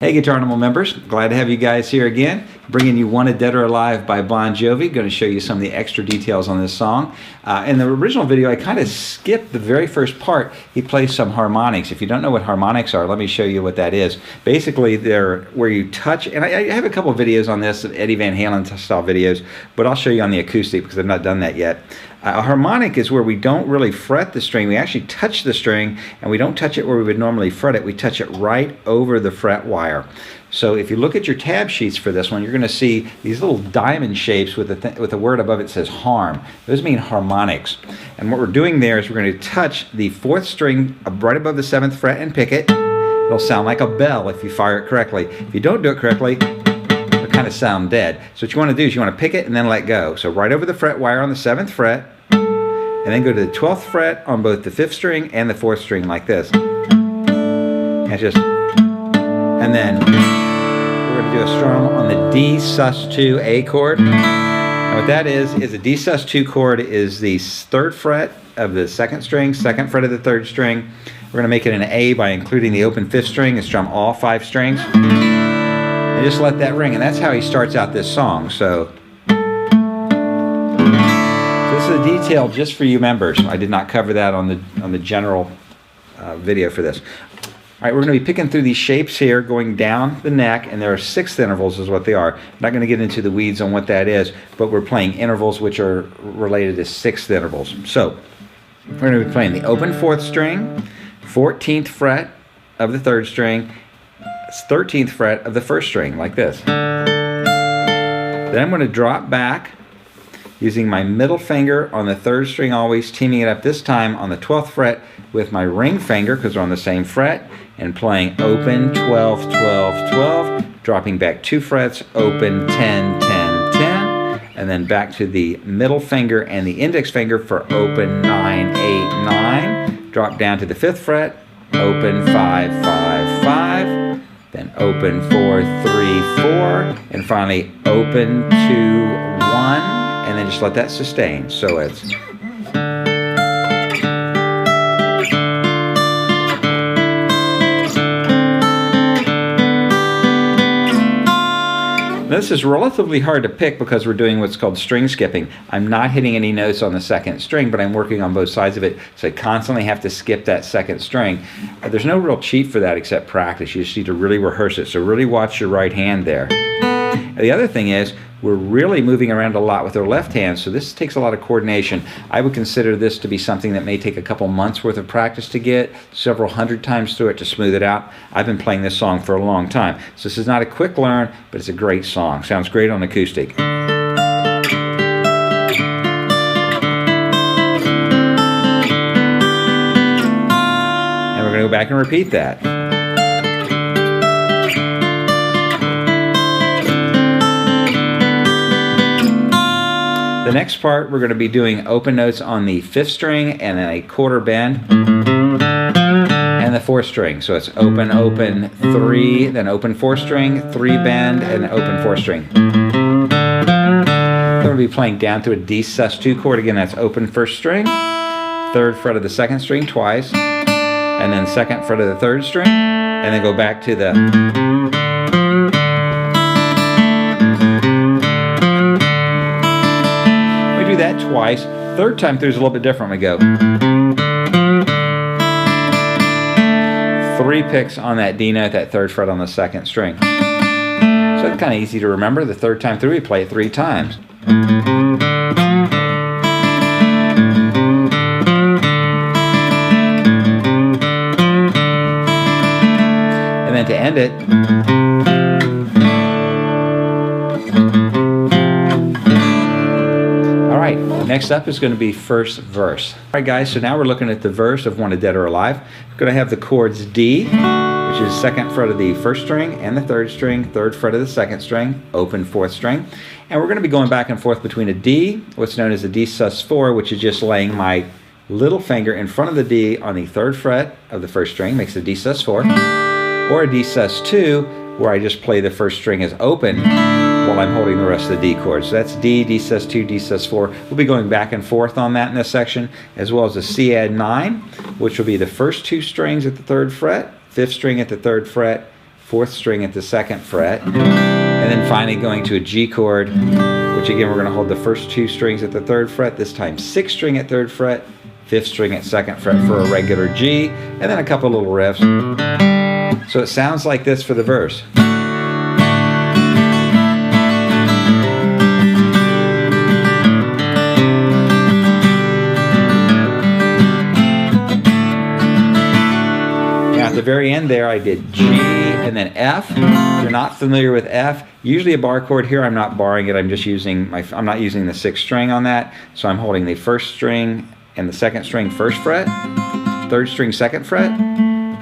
Hey Guitar Animal members, glad to have you guys here again. Bringing you Wanted Dead or Alive by Bon Jovi. Going to show you some of the extra details on this song. In the original video I kind of skipped the very first part. He plays some harmonics. If you don't know what harmonics are, let me show you what that is. Basically they're where you touch, and I have a couple videos on this, Eddie Van Halen style videos, but I'll show you on the acoustic because I've not done that yet. A harmonic is where we don't really fret the string. We actually touch the string, and we don't touch it where we would normally fret it. We touch it right over the fret wire. So if you look at your tab sheets for this one, you're going to see these little diamond shapes with a word above it that says harm. Those mean harmonics. And what we're doing there is we're going to touch the 4th string right above the 7th fret and pick it. It'll sound like a bell if you fire it correctly. If you don't do it correctly, kind of sound dead. So what you want to do is you want to pick it and then let go. So right over the fret wire on the 7th fret, and then go to the 12th fret on both the 5th string and the 4th string like this. And then we're going to do a strum on the D sus2 A chord. And what that is a D sus2 chord is the 3rd fret of the 2nd string, 2nd fret of the 3rd string. We're going to make it an A by including the open 5th string and strum all 5 strings. And just let that ring, and that's how he starts out this song. So this is a detail just for you members. I did not cover that on the general video for this. All right, we're going to be picking through these shapes here, going down the neck, and there are 6th intervals is what they are. I'm not going to get into the weeds on what that is, but we're playing intervals which are related to 6th intervals. So we're going to be playing the open 4th string, 14th fret of the 3rd string, 13th fret of the 1st string, like this. Then I'm going to drop back using my middle finger on the 3rd string, always teaming it up this time on the 12th fret with my ring finger because they're on the same fret, and playing open 12, 12, 12, dropping back 2 frets, open 10, 10, 10, and then back to the middle finger and the index finger for open 9, 8, 9, drop down to the 5th fret, open 5, 5, 5, then open 4, 3, 4, and finally open 2, 1, and then just let that sustain. So it's this is relatively hard to pick because we're doing what's called string skipping. I'm not hitting any notes on the 2nd string, but I'm working on both sides of it, so I constantly have to skip that 2nd string. There's no real cheat for that except practice. You just need to really rehearse it, so really watch your right hand there. And the other thing is, we're really moving around a lot with our left hand, so this takes a lot of coordination. I would consider this to be something that may take a couple months worth of practice to get, several hundred times through it to smooth it out. I've been playing this song for a long time, so this is not a quick learn, but it's a great song. Sounds great on acoustic. And we're going to go back and repeat that. The next part, we're going to be doing open notes on the 5th string and then a quarter bend and the 4th string. So it's open, open, 3, then open 4th string, 3 bend, and open 4th string. Then we'll be playing down to a D sus2 chord. Again, that's open 1st string, 3rd fret of the 2nd string twice, and then 2nd fret of the 3rd string, and then go back to the that twice. 3rd time through is a little bit different. We go 3 picks on that D note, that 3rd fret on the 2nd string. So it's kind of easy to remember. The 3rd time through we play it 3 times. And then to end it, next up is going to be first verse. All right guys, so now we're looking at the verse of Wanted Dead or Alive. We're going to have the chords D, which is 2nd fret of the 1st string and the 3rd string, 3rd fret of the 2nd string, open 4th string. And we're going to be going back and forth between a D, what's known as a D sus4, which is just laying my little finger in front of the D on the 3rd fret of the 1st string, makes a D sus4, or a D sus2, where I just play the 1st string as open while I'm holding the rest of the D chords. So that's D, D sus2, D sus4. We'll be going back and forth on that in this section, as well as a C add 9, which will be the first 2 strings at the 3rd fret, 5th string at the 3rd fret, 4th string at the 2nd fret, and then finally going to a G chord, which again we're going to hold the first 2 strings at the 3rd fret, this time 6th string at 3rd fret, 5th string at 2nd fret for a regular G, and then a couple little riffs. So it sounds like this for the verse. At the very end there I did G and then F. If you're not familiar with F, usually a bar chord here, I'm not barring it, I'm just using I'm not using the 6th string on that, so I'm holding the 1st string and the 2nd string 1st fret, 3rd string 2nd fret,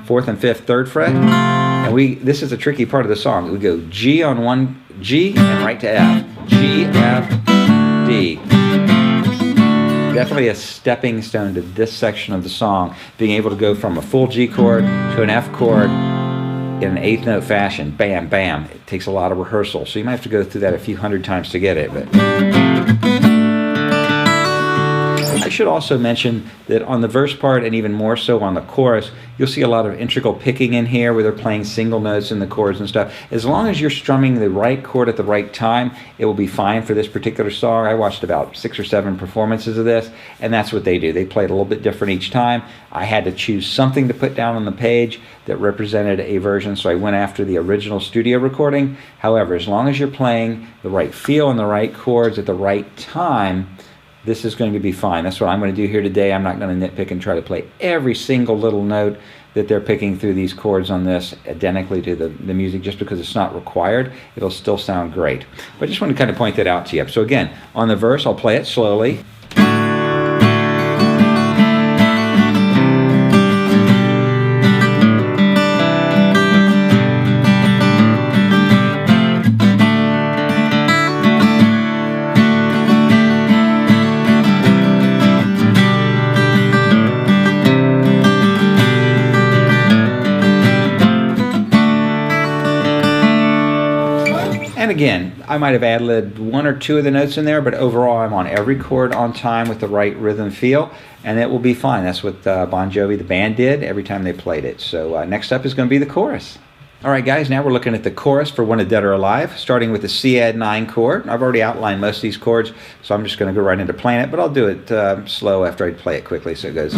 4th and 5th 3rd fret, and this is a tricky part of the song. We go G on one G and right to F. G, F, D. Definitely a stepping stone to this section of the song, being able to go from a full G chord to an F chord in an 8th note fashion. Bam, bam. It takes a lot of rehearsal, so you might have to go through that a few hundred times to get it. But I should also mention that on the verse part, and even more so on the chorus, you'll see a lot of integral picking in here where they're playing single notes in the chords and stuff. As long as you're strumming the right chord at the right time, it will be fine for this particular song. I watched about 6 or 7 performances of this, and that's what they do. They play it a little bit different each time. I had to choose something to put down on the page that represented a version, so I went after the original studio recording. However, as long as you're playing the right feel and the right chords at the right time, this is going to be fine. That's what I'm going to do here today. I'm not going to nitpick and try to play every single little note that they're picking through these chords on this identically to the music, just because it's not required. It'll still sound great. But I just want to kind of point that out to you. So again, on the verse, I'll play it slowly. And again, I might have ad-libbed 1 or 2 of the notes in there, but overall I'm on every chord on time with the right rhythm feel, and it will be fine. That's what Bon Jovi, the band, did every time they played it. So next up is going to be the chorus. All right, guys, now we're looking at the chorus for Wanted Dead or Alive, starting with the C add 9 chord. I've already outlined most of these chords, so I'm just going to go right into playing it, but I'll do it slow after I play it quickly. So it goes...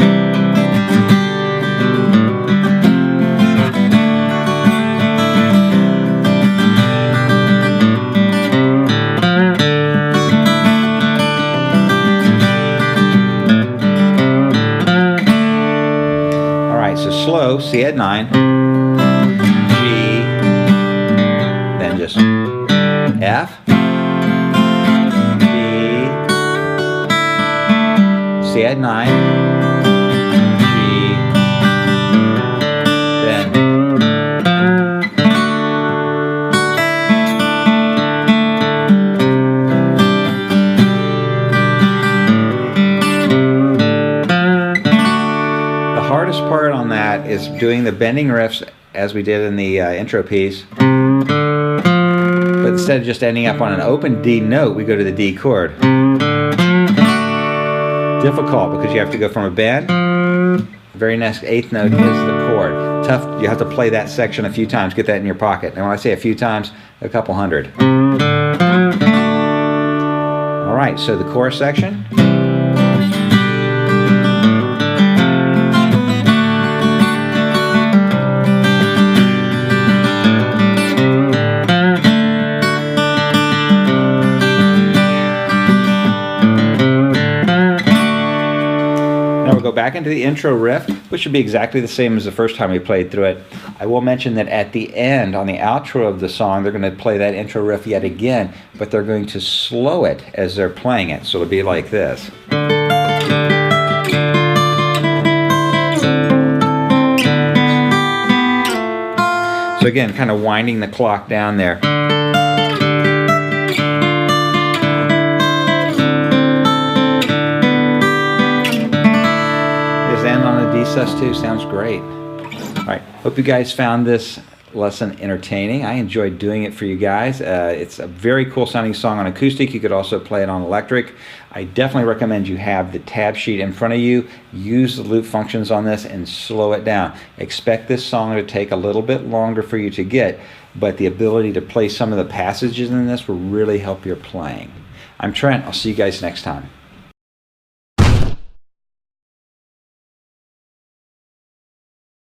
slow, C add 9, G, then just F, B, C add 9, G, then the hardest part on that is doing the bending riffs as we did in the intro piece, but instead of just ending up on an open D note, we go to the D chord. Difficult because you have to go from a bend, the very next 8th note is the chord. Tough, you have to play that section a few times, get that in your pocket. And when I say a few times, a couple hundred. All right, so the chorus section. Go back into the intro riff, which should be exactly the same as the first time we played through it. I will mention that at the end, on the outro of the song, they're going to play that intro riff yet again, but they're going to slow it as they're playing it, so it'll be like this. So again, kind of winding the clock down there. End on a D sus2 sounds great. All right, hope you guys found this lesson entertaining. I enjoyed doing it for you guys. It's a very cool sounding song on acoustic. You could also play it on electric. I definitely recommend you have the tab sheet in front of you. Use the loop functions on this and slow it down. Expect this song to take a little bit longer for you to get, but the ability to play some of the passages in this will really help your playing. I'm Trent. I'll see you guys next time.